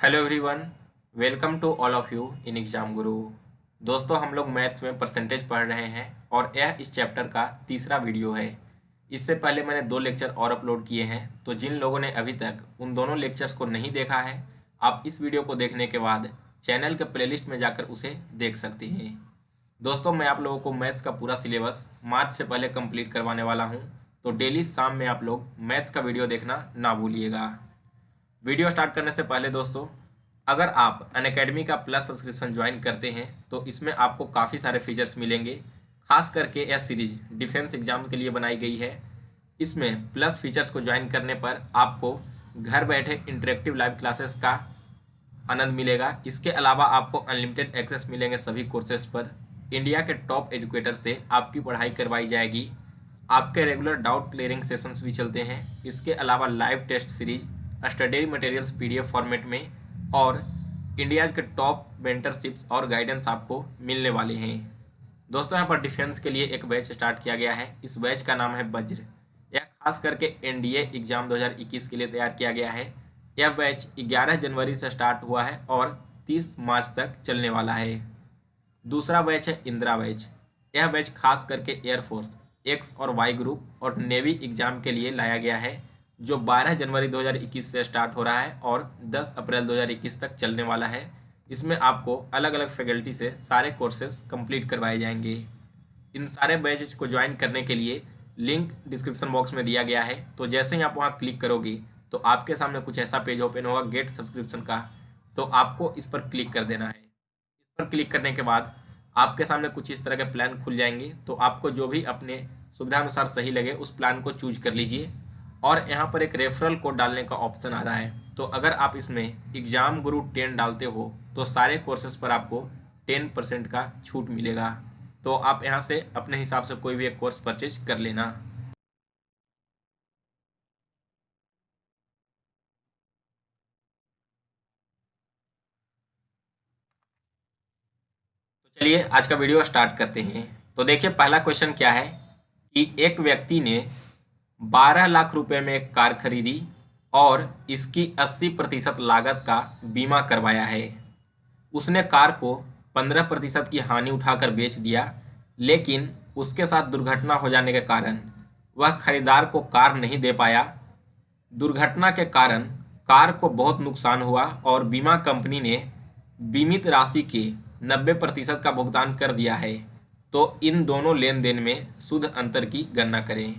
Hello everyone, welcome to all of you in exam Guru. दोस्तों, हम लोग मैथ्स में परसेंटेज पढ़ रहे हैं और यह इस चैप्टर का तीसरा वीडियो है। इससे पहले मैंने 2 लेक्चर और अपलोड किए हैं, तो जिन लोगों ने अभी तक उन दोनों लेक्चर्स को नहीं देखा है, आप इस वीडियो को देखने के बाद चैनल के प्लेलिस्ट में जाकर उसे देख सकते हैं। दोस्तों, मैं आप लोगों को मैथ्स का पूरा सिलेबस मार्च से पहले कंप्लीट करवाने वाला हूँ, तो डेली शाम में आप लोग मैथ्स का वीडियो देखना ना भूलिएगा। वीडियो स्टार्ट करने से पहले दोस्तों, अगर आप अनअकैडमी का प्लस सब्सक्रिप्शन ज्वाइन करते हैं तो इसमें आपको काफ़ी सारे फीचर्स मिलेंगे। खास करके यह सीरीज डिफेंस एग्जाम के लिए बनाई गई है। इसमें प्लस फीचर्स को ज्वाइन करने पर आपको घर बैठे इंटरेक्टिव लाइव क्लासेस का आनंद मिलेगा। इसके अलावा आपको अनलिमिटेड एक्सेस मिलेंगे सभी कोर्सेज पर। इंडिया के टॉप एजुकेटर से आपकी पढ़ाई करवाई जाएगी। आपके रेगुलर डाउट क्लियरिंग सेशंस भी चलते हैं। इसके अलावा live test series, study materials PDF format में और इंडिया के टॉप मेंटरशिप्स और गाइडेंस आपको मिलने वाले हैं। दोस्तों, यहाँ पर डिफेंस के लिए एक बैच स्टार्ट किया गया है। इस बैच का नाम है वज्र। यह खास करके एनडीए एग्जाम 2021 के लिए तैयार किया गया है। यह बैच 11 जनवरी से स्टार्ट हुआ है और 30 मार्च तक चलने वाला है। दूसरा बैच है इंदिरा बैच। यह बैच खास करके एयरफोर्स, एक्स और वाई ग्रुप और नेवी एग्जाम के लिए लाया गया है, जो 12 जनवरी 2021 से स्टार्ट हो रहा है और 10 अप्रैल 2021 तक चलने वाला है। इसमें आपको अलग अलग फैकल्टी से सारे कोर्सेज कंप्लीट करवाए जाएंगे। इन सारे बैचेज को ज्वाइन करने के लिए लिंक डिस्क्रिप्शन बॉक्स में दिया गया है। तो जैसे ही आप वहां क्लिक करोगे तो आपके सामने कुछ ऐसा पेज ओपन होगा गेट सब्सक्रिप्शन का, तो आपको इस पर क्लिक कर देना है। इस पर क्लिक करने के बाद आपके सामने कुछ इस तरह के प्लान खुल जाएंगे। तो आपको जो भी अपने सुविधा अनुसार सही लगे उस प्लान को चूज कर लीजिए। और यहाँ पर एक रेफरल कोड डालने का ऑप्शन आ रहा है। तो अगर आप इसमें एग्जाम गुरु 10 डालते हो तो सारे कोर्सेज पर आपको 10% का छूट मिलेगा। तो आप यहाँ से अपने हिसाब से कोई भी एक कोर्स परचेज कर लेना। तो चलिए आज का वीडियो स्टार्ट करते हैं। तो देखिए, पहला क्वेश्चन क्या है कि एक व्यक्ति ने 12 लाख रुपए में एक कार खरीदी और इसकी 80% लागत का बीमा करवाया है। उसने कार को 15% की हानि उठाकर बेच दिया, लेकिन उसके साथ दुर्घटना हो जाने के कारण वह खरीदार को कार नहीं दे पाया। दुर्घटना के कारण कार को बहुत नुकसान हुआ और बीमा कंपनी ने बीमित राशि के 90% का भुगतान कर दिया है। तो इन दोनों लेन देन में शुद्ध अंतर की गणना करें।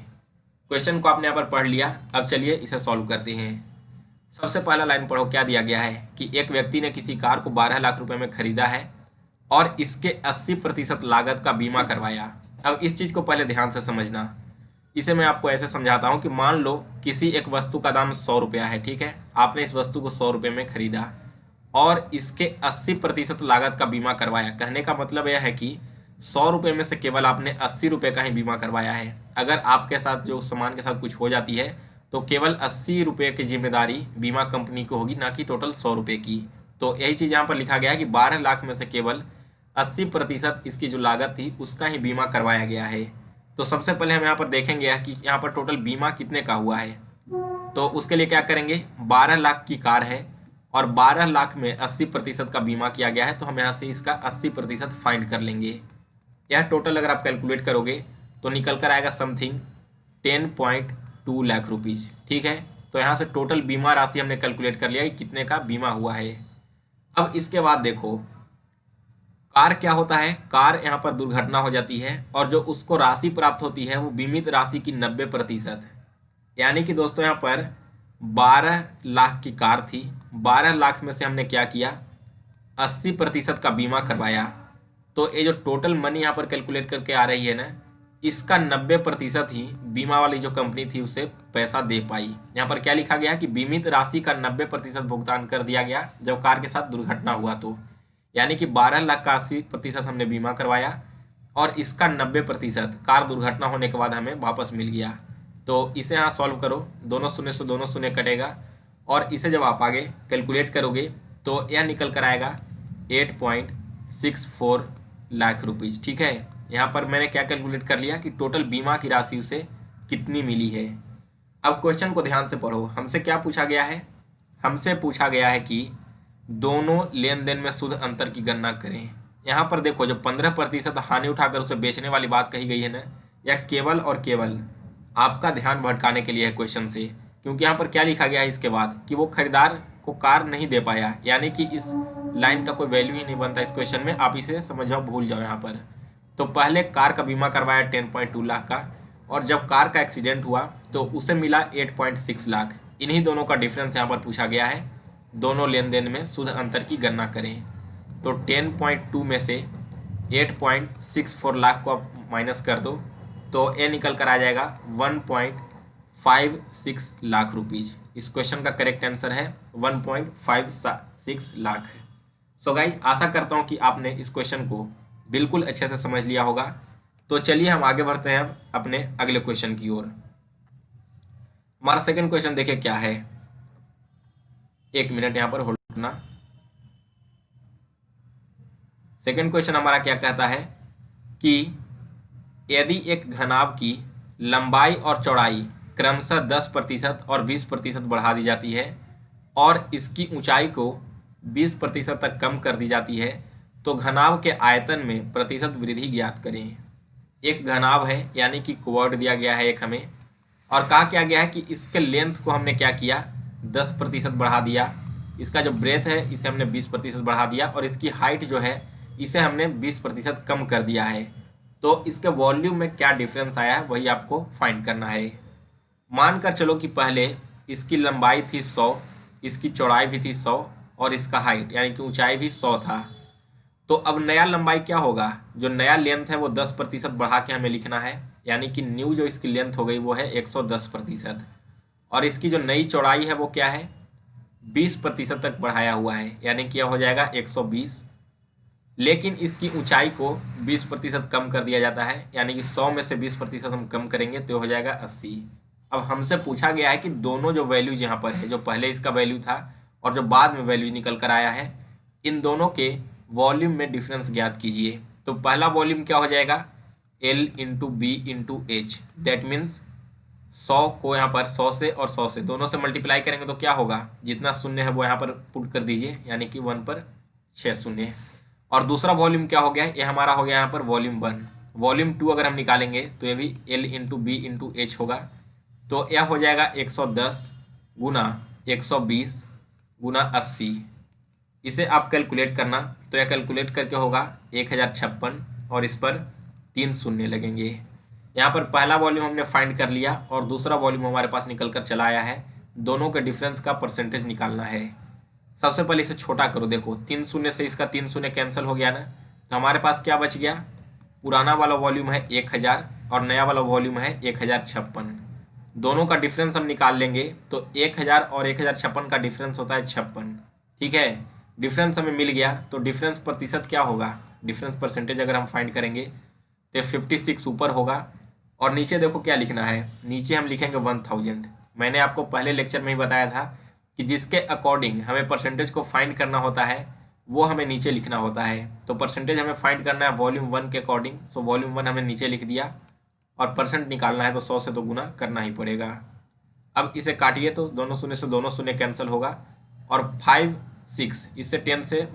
क्वेश्चन को आपने यहाँ पर पढ़ लिया। अब चलिए इसे सॉल्व करते हैं। सबसे पहला लाइन पढ़ो, क्या दिया गया है कि एक व्यक्ति ने किसी कार को 12 लाख रुपए में खरीदा है और इसके 80% लागत का बीमा करवाया। अब इस चीज को पहले ध्यान से समझना। इसे मैं आपको ऐसे समझाता हूं कि मान लो किसी एक वस्तु का दाम 100 रुपया है, ठीक है। आपने इस वस्तु को 100 रुपये में खरीदा और इसके 80% लागत का बीमा करवाया। कहने का मतलब यह है कि 100 रुपये में से केवल आपने 80 रुपये का ही बीमा करवाया है। अगर आपके साथ जो सामान के साथ कुछ हो जाती है तो केवल 80 रुपये की जिम्मेदारी बीमा कंपनी को होगी, ना कि टोटल 100 रुपये की। तो यही चीज़ यहाँ पर लिखा गया है कि 12 लाख में से केवल 80% इसकी जो लागत थी उसका ही बीमा करवाया गया है। तो सबसे पहले हम यहाँ पर देखेंगे कि यहाँ पर टोटल बीमा कितने का हुआ है। तो उसके लिए क्या करेंगे, 12 लाख की कार है और 12 लाख में 80% का बीमा किया गया है, तो हम यहाँ से इसका 80% फाइंड कर लेंगे। यह टोटल अगर आप कैलकुलेट करोगे तो निकल कर आएगा समथिंग 10.2 लाख रुपीज, ठीक है। तो यहाँ से टोटल बीमा राशि हमने कैलकुलेट कर लिया कि कितने का बीमा हुआ है। अब इसके बाद देखो, कार क्या होता है, कार यहाँ पर दुर्घटना हो जाती है और जो उसको राशि प्राप्त होती है वो बीमित राशि की 90%। यानी कि दोस्तों यहाँ पर 12 लाख की कार थी, 12 लाख में से हमने क्या किया, 80% का बीमा करवाया। तो ये जो टोटल मनी यहाँ पर कैलकुलेट करके आ रही है ना, इसका 90% ही बीमा वाली जो कंपनी थी उसे पैसा दे पाई। यहाँ पर क्या लिखा गया कि बीमित राशि का 90% भुगतान कर दिया गया जब कार के साथ दुर्घटना हुआ। तो यानी कि 12 लाख का 80% हमने बीमा करवाया और इसका 90% कार दुर्घटना होने के बाद हमें वापस मिल गया। तो इसे यहाँ सॉल्व करो, दोनों शून्य से दोनों शून्य कटेगा और इसे जब आप आगे कैलकुलेट करोगे तो यह निकल कर आएगा 8.64 लाख रुपीज, ठीक है। यहाँ पर मैंने क्या कैलकुलेट कर लिया कि टोटल बीमा की राशि उसे कितनी मिली है। अब क्वेश्चन को ध्यान से पढ़ो। हमसे क्या पूछा गया है, हमसे पूछा गया है कि दोनों लेन देन में शुद्ध अंतर की गणना करें। यहाँ पर देखो जो 15% हानि उठाकर उसे बेचने वाली बात कही गई है ना, यह केवल और केवल आपका ध्यान भटकाने के लिए है क्वेश्चन से, क्योंकि यहाँ पर क्या लिखा गया है इसके बाद कि वो खरीदार को कार नहीं दे पाया, यानी कि इस लाइन का कोई वैल्यू ही नहीं बनता इस क्वेश्चन में, आप इसे समझ जाओ, भूल जाओ यहाँ पर। तो पहले कार का बीमा करवाया 10.2 लाख का, और जब कार का एक्सीडेंट हुआ तो उसे मिला 8.6 लाख। इन्हीं दोनों का डिफरेंस यहाँ पर पूछा गया है। दोनों लेन देन में शुद्ध अंतर की गणना करें। तो 10.2 में से 8.64 लाख को आप माइनस कर दो तो ये निकल कर आ जाएगा 1.56 लाख रुपीज। इस क्वेश्चन का करेक्ट आंसर है 1.56 लाख। सो गाइस, आशा करता हूँ कि आपने इस क्वेश्चन को बिल्कुल अच्छे से समझ लिया होगा। तो चलिए हम आगे बढ़ते हैं अब अपने अगले क्वेश्चन की ओर। हमारा सेकंड क्वेश्चन देखिए क्या है। एक मिनट यहाँ पर होल्ड करना। सेकंड क्वेश्चन हमारा क्या कहता है कि यदि एक घनाभ की लंबाई और चौड़ाई क्रमशः 10% और 20% बढ़ा दी जाती है और इसकी ऊंचाई को 20% तक कम कर दी जाती है, तो घनाभ के आयतन में प्रतिशत वृद्धि ज्ञात करें। एक घनाभ है, यानी कि क्वाड दिया गया है एक हमें, और कहा क्या गया है कि इसके लेंथ को हमने क्या किया, 10% बढ़ा दिया। इसका जो ब्रेथ है इसे हमने 20% बढ़ा दिया, और इसकी हाइट जो है इसे हमने 20% कम कर दिया है। तो इसके वॉल्यूम में क्या डिफरेंस आया है वही आपको फाइंड करना है। मानकर चलो कि पहले इसकी लंबाई थी 100, इसकी चौड़ाई भी थी 100, और इसका हाइट यानी कि ऊंचाई भी 100 था। तो अब नया लंबाई क्या होगा, जो नया लेंथ है वो 10% बढ़ा के हमें लिखना है, यानी कि न्यू जो इसकी लेंथ हो गई वो है 110%, और इसकी जो नई चौड़ाई है वो क्या है, 20% तक बढ़ाया हुआ है, यानी कि यह हो जाएगा 120। लेकिन इसकी ऊंचाई को 20% कम कर दिया जाता है, यानी कि 100 में से 20% हम कम करेंगे तो हो जाएगा 80। अब हमसे पूछा गया है कि दोनों जो वैल्यूज यहाँ पर है, जो पहले इसका वैल्यू था और जो बाद में वैल्यू निकल कर आया है, इन दोनों के वॉल्यूम में डिफरेंस ज्ञात कीजिए। तो पहला वॉल्यूम क्या हो जाएगा, L into B into H. That means 100 को यहाँ पर 100 से और 100 से दोनों से मल्टीप्लाई करेंगे तो क्या होगा, जितना शून्य है वो यहाँ पर पुट कर दीजिए, यानी कि 1 पर 6 शून्य। और दूसरा वॉल्यूम क्या हो गया, ये हमारा हो गया यहाँ पर वॉल्यूम 1। वॉल्यूम 2 अगर हम निकालेंगे तो ये भी L into B into H होगा। तो यह हो जाएगा 110 गुना 120 गुना 80। इसे आप कैलकुलेट करना, तो यह कैलकुलेट करके होगा 1056, और इस पर 3 शून्य लगेंगे। यहाँ पर पहला वॉल्यूम हमने फाइंड कर लिया और दूसरा वॉल्यूम हमारे पास निकल कर चला आया है। दोनों के डिफरेंस का परसेंटेज निकालना है। सबसे पहले इसे छोटा करो, देखो 3 शून्य से इसका 3 शून्य कैंसिल हो गया ना, तो हमारे पास क्या बच गया, पुराना वाला वॉल्यूम है 1000 और नया वाला वॉल्यूम है 1056। दोनों का डिफरेंस हम निकाल लेंगे तो 1000 और 1056 का डिफरेंस होता है 56। ठीक है, डिफरेंस हमें मिल गया। तो डिफरेंस प्रतिशत क्या होगा, डिफरेंस परसेंटेज अगर हम फाइंड करेंगे तो 56 ऊपर होगा, और नीचे देखो क्या लिखना है, नीचे हम लिखेंगे 1000। मैंने आपको पहले लेक्चर में ही बताया था कि जिसके अकॉर्डिंग हमें परसेंटेज को फाइंड करना होता है वो हमें नीचे लिखना होता है। तो परसेंटेज हमें फाइंड करना है वॉल्यूम 1 के अकॉर्डिंग, सो वॉल्यूम 1 हमने नीचे लिख दिया, और परसेंट निकालना है तो 100 से तो गुना करना ही पड़ेगा। अब इसे काटिए तो दोनों शून्य से दोनों शून्य कैंसिल होगा, और 5 6 इससे 10 से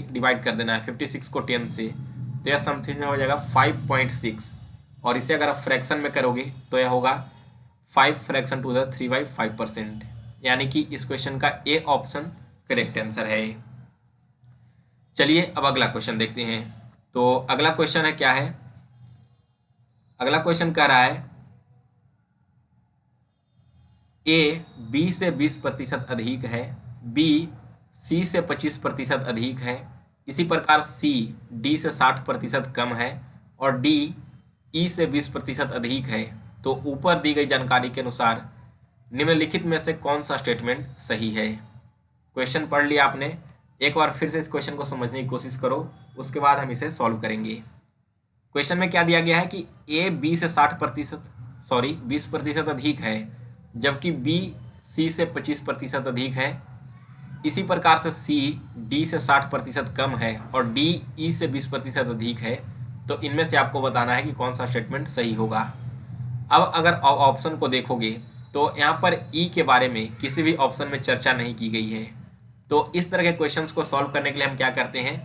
डिवाइड कर देना है 56 को 10 से, तो यह समथिंग हो जाएगा 5.6। और इसे अगर आप फ्रैक्शन में करोगे तो यह होगा 5 फ्रैक्शन टू द 3/5%, यानी कि इस क्वेश्चन का ए ऑप्शन करेक्ट आंसर है। चलिए अब अगला क्वेश्चन देखते हैं। तो अगला क्वेश्चन है क्या है, अगला क्वेश्चन कह रहा है ए बी से 20% अधिक है, बी सी से 25% अधिक है, इसी प्रकार सी डी से 60% कम है, और डी ई से 20% अधिक है। तो ऊपर दी गई जानकारी के अनुसार निम्नलिखित में से कौन सा स्टेटमेंट सही है। क्वेश्चन पढ़ लिया आपने, एक बार फिर से इस क्वेश्चन को समझने की कोशिश करो, उसके बाद हम इसे सॉल्व करेंगे। क्वेश्चन में क्या दिया गया है कि ए बी से 20% अधिक है, जबकि बी सी से 25% अधिक है। इसी प्रकार से सी डी से 60% कम है, और डी ई से 20% अधिक है। तो इनमें से आपको बताना है कि कौन सा स्टेटमेंट सही होगा। अब अगर ऑप्शन को देखोगे तो यहाँ पर ई के बारे में किसी भी ऑप्शन में चर्चा नहीं की गई है। तो इस तरह के क्वेश्चंस को सॉल्व करने के लिए हम क्या करते हैं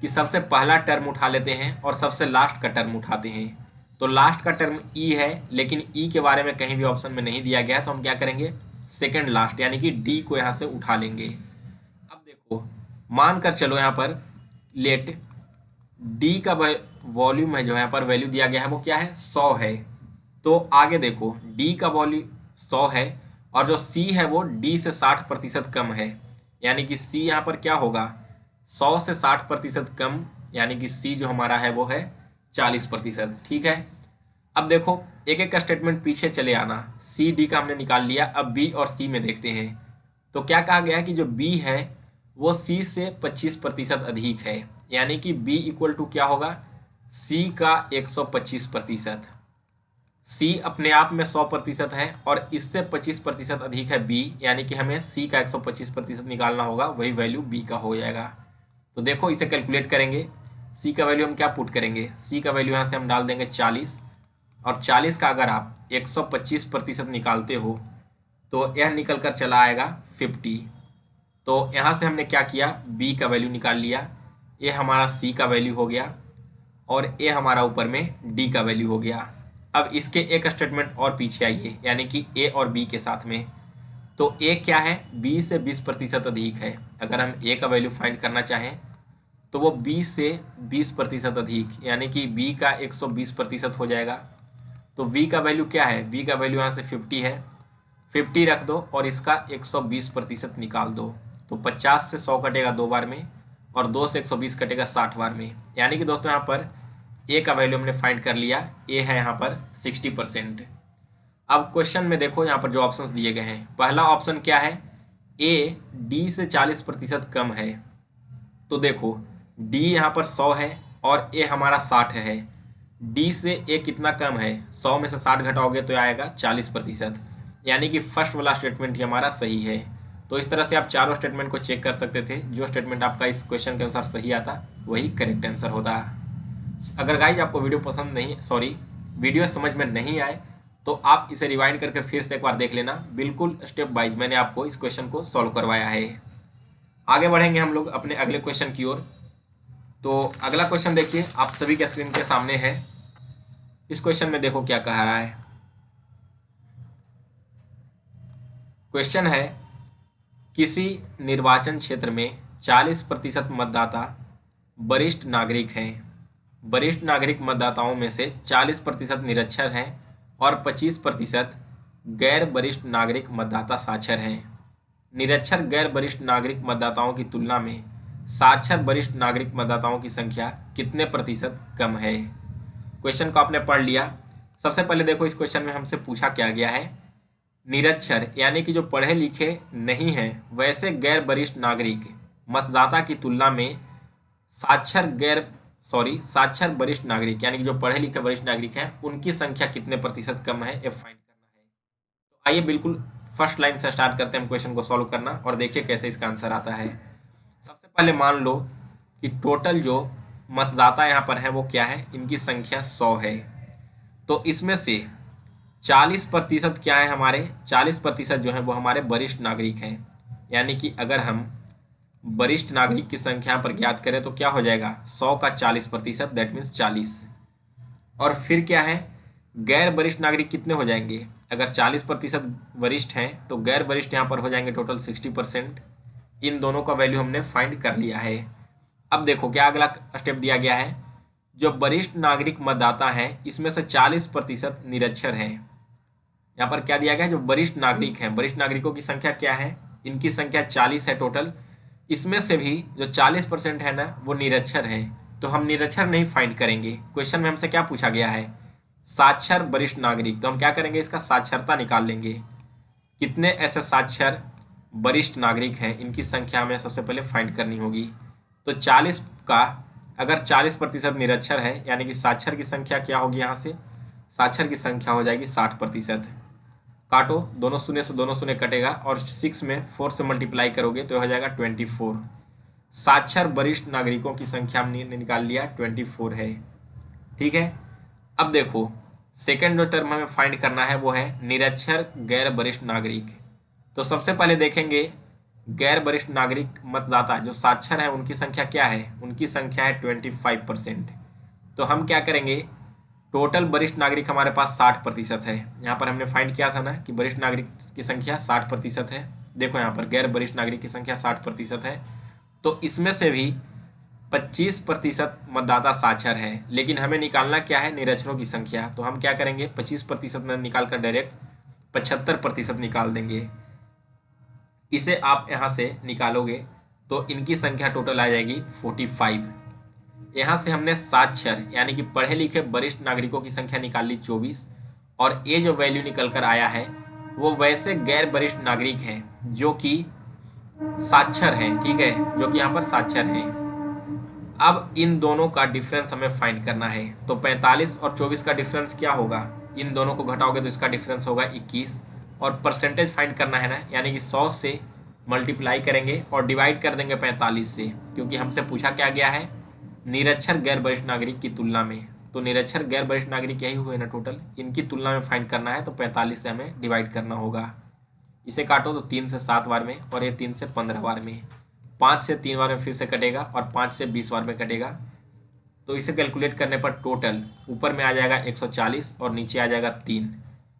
कि सबसे पहला टर्म उठा लेते हैं और सबसे लास्ट का टर्म उठाते हैं। तो लास्ट का टर्म ई है, लेकिन ई के बारे में कहीं भी ऑप्शन में नहीं दिया गया है, तो हम क्या करेंगे सेकेंड लास्ट यानी कि डी को यहाँ से उठा लेंगे। अब देखो मान कर चलो यहाँ पर लेट डी का वॉल्यूम है जो यहाँ पर वैल्यू दिया गया है वो क्या है 100 है। तो आगे देखो डी का वॉल्यूम 100 है और जो सी है वो डी से 60% कम है, यानी कि सी यहाँ पर क्या होगा 100 से 60% कम, यानी कि सी जो हमारा है वो है 40%। ठीक है, अब देखो एक एक का स्टेटमेंट पीछे चले आना। सी डी का हमने निकाल लिया, अब बी और सी में देखते हैं। तो क्या कहा गया कि जो बी है वो सी से 25% अधिक है, यानी कि बी इक्वल टू क्या होगा सी का 125%। सी अपने आप में 100% है और इससे 25% अधिक है बी, यानी कि हमें सी का 125% निकालना होगा, वही वैल्यू बी का हो जाएगा। तो देखो इसे कैलकुलेट करेंगे। सी का वैल्यू हम क्या पुट करेंगे, सी का वैल्यू यहाँ से हम डाल देंगे 40, और 40 का अगर आप 125% निकालते हो तो यह निकल कर चला आएगा 50। तो यहाँ से हमने क्या किया बी का वैल्यू निकाल लिया, ये हमारा सी का वैल्यू हो गया और ये हमारा ऊपर में डी का वैल्यू हो गया। अब इसके एक स्टेटमेंट और पीछे आइए, यानी कि ए और बी के साथ में। तो ए क्या है बी से 20% अधिक है। अगर हम ए का वैल्यू फाइंड करना चाहें तो वो बी से 20% अधिक, यानी कि बी का 120% हो जाएगा। तो वी का वैल्यू क्या है, वी का वैल्यू यहाँ से 50 है, 50 रख दो और इसका 120% निकाल दो। तो 50 से 100 कटेगा 2 बार में और 2 से 120 कटेगा 60 बार में, यानी कि दोस्तों यहाँ पर ए का वैल्यू हमने फाइंड कर लिया, ए है यहाँ पर 60%। अब क्वेश्चन में देखो यहाँ पर जो ऑप्शंस दिए गए हैं, पहला ऑप्शन क्या है ए डी से 40% कम है। तो देखो डी यहाँ पर 100 है और ए हमारा 60 है। डी से ए कितना कम है, 100 में से 60 घटाओगे तो आएगा 40%, यानी कि फर्स्ट वाला स्टेटमेंट ही हमारा सही है। तो इस तरह से आप चारों स्टेटमेंट को चेक कर सकते थे, जो स्टेटमेंट आपका इस क्वेश्चन के अनुसार सही आता वही करेक्ट आंसर होता। अगर गाइज आपको वीडियो समझ में नहीं आए तो आप इसे रिवाइंड करके फिर से एक बार देख लेना, बिल्कुल स्टेप वाइज मैंने आपको इस क्वेश्चन को सॉल्व करवाया है। आगे बढ़ेंगे हम लोग अपने अगले क्वेश्चन की ओर। तो अगला क्वेश्चन देखिए आप सभी के स्क्रीन के सामने है। इस क्वेश्चन में देखो क्या कह रहा है। क्वेश्चन है किसी निर्वाचन क्षेत्र में 40% मतदाता वरिष्ठ नागरिक हैं। वरिष्ठ नागरिक मतदाताओं में से 40% निरक्षर हैं और 25% गैर वरिष्ठ नागरिक मतदाता साक्षर हैं। निरक्षर गैर वरिष्ठ नागरिक मतदाताओं की तुलना में साक्षर वरिष्ठ नागरिक मतदाताओं की संख्या कितने प्रतिशत कम है। क्वेश्चन को आपने पढ़ लिया। सबसे पहले देखो इस क्वेश्चन में हमसे पूछा क्या गया है, निरक्षर यानी कि जो पढ़े लिखे नहीं हैं वैसे गैर वरिष्ठ नागरिक मतदाता की तुलना में साक्षर वरिष्ठ नागरिक यानी कि जो पढ़े लिखे वरिष्ठ नागरिक हैं उनकी संख्या कितने प्रतिशत कम है, ये फाइंड करना है। तो आइए बिल्कुल फर्स्ट लाइन से स्टार्ट करते हैं हम क्वेश्चन को सॉल्व करना और देखिए कैसे इसका आंसर आता है। सबसे पहले मान लो कि टोटल जो मतदाता यहाँ पर है वो क्या है, इनकी संख्या 100 है। तो इसमें से 40% क्या है हमारे, 40% जो है वो हमारे वरिष्ठ नागरिक हैं। यानी कि अगर हम वरिष्ठ नागरिक की संख्या पर ज्ञात करें तो क्या हो जाएगा 100 का 40%, दैट मीन्स 40। और फिर क्या है गैर वरिष्ठ नागरिक कितने हो जाएंगे, अगर 40% वरिष्ठ हैं तो गैर वरिष्ठ यहाँ पर हो जाएंगे टोटल 60%। इन दोनों का वैल्यू हमने फाइंड कर लिया है। अब देखो क्या अगला स्टेप दिया गया है, जो वरिष्ठ नागरिक मतदाता है इसमें से 40% निरक्षर हैं। यहाँ पर क्या दिया गया है, जो वरिष्ठ नागरिक हैं, वरिष्ठ नागरिकों की संख्या क्या है, इनकी संख्या 40 है टोटल। इसमें से भी जो 40% है ना वो निरक्षर हैं, तो हम निरक्षर नहीं फाइंड करेंगे। क्वेश्चन में हमसे क्या पूछा गया है, साक्षर वरिष्ठ नागरिक, तो हम क्या करेंगे इसका साक्षरता निकाल लेंगे। कितने ऐसे साक्षर वरिष्ठ नागरिक हैं, इनकी संख्या हमें सबसे पहले फाइंड करनी होगी। तो 40 का अगर 40% निरक्षर है यानी कि साक्षर की संख्या क्या होगी, यहाँ से साक्षर की संख्या हो जाएगी 60%। काटो, दोनों शून्य से दोनों शून्य कटेगा और 6 में 4 से मल्टीप्लाई करोगे तो हो जाएगा 24। साक्षर वरिष्ठ नागरिकों की संख्या हमने निकाल लिया 24 है। ठीक है, अब देखो सेकेंड जो टर्म हमें फाइंड करना है वो है निरक्षर गैर वरिष्ठ नागरिक। तो सबसे पहले देखेंगे गैर वरिष्ठ नागरिक मतदाता जो साक्षर है उनकी संख्या क्या है, उनकी संख्या है 25%। तो हम क्या करेंगे, टोटल वरिष्ठ नागरिक हमारे पास 60% है। यहाँ पर हमने फाइंड किया था ना कि वरिष्ठ नागरिक की संख्या 60% है। देखो यहाँ पर गैर वरिष्ठ नागरिक की संख्या 60% है, तो इसमें से भी 25% मतदाता साक्षर है। लेकिन हमें निकालना क्या है, निरक्षरों की संख्या। तो हम क्या करेंगे, 25% न निकाल कर डायरेक्ट 75% निकाल देंगे। इसे आप यहाँ से निकालोगे तो इनकी संख्या टोटल आ जाएगी 45। यहाँ से हमने साक्षर यानी कि पढ़े लिखे वरिष्ठ नागरिकों की संख्या निकाल ली 24, और ये जो वैल्यू निकल कर आया है वो वैसे गैर वरिष्ठ नागरिक हैं जो कि साक्षर हैं, ठीक है, जो कि यहाँ पर साक्षर हैं। अब इन दोनों का डिफरेंस हमें फाइंड करना है। तो 45 और 24 का डिफरेंस क्या होगा, इन दोनों को घटाओगे तो इसका डिफरेंस होगा 21, और परसेंटेज फाइंड करना है ना, यानी कि 100 से मल्टीप्लाई करेंगे और डिवाइड कर देंगे 45 से, क्योंकि हमसे पूछा क्या गया है, निरक्षर गैर वरिष्ठ नागरिक की तुलना में। तो निरक्षर गैर वरिष्ठ नागरिक यही हुए ना टोटल, इनकी तुलना में फाइंड करना है, तो 45 से हमें डिवाइड करना होगा। इसे काटो तो 3 से 7 बार में, और ये 3 से 15 बार में, 5 से 3 बार में फिर से कटेगा, और 5 से 20 बार में कटेगा। तो इसे कैलकुलेट करने पर टोटल ऊपर में आ जाएगा 140 और नीचे आ जाएगा 3।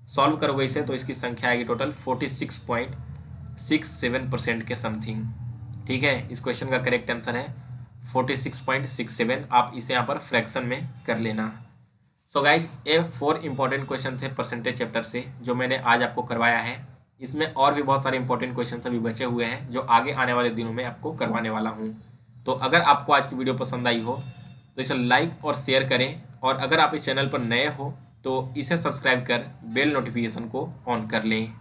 सॉल्व करोगे इसे तो इसकी संख्या आएगी टोटल 46.67% के समथिंग। ठीक है, इस क्वेश्चन का करेक्ट आंसर है 46.67। आप इसे यहाँ पर फ्रैक्शन में कर लेना। सो गाइस, ये 4 इंपॉर्टेंट क्वेश्चन थे परसेंटेज चैप्टर से जो मैंने आज आपको करवाया है। इसमें और भी बहुत सारे इंपॉर्टेंट क्वेश्चन अभी बचे हुए हैं जो आगे आने वाले दिनों में आपको करवाने वाला हूँ। तो अगर आपको आज की वीडियो पसंद आई हो तो इसे लाइक और शेयर करें, और अगर आप इस चैनल पर नए हो तो इसे सब्सक्राइब कर बेल नोटिफिकेशन को ऑन कर लें।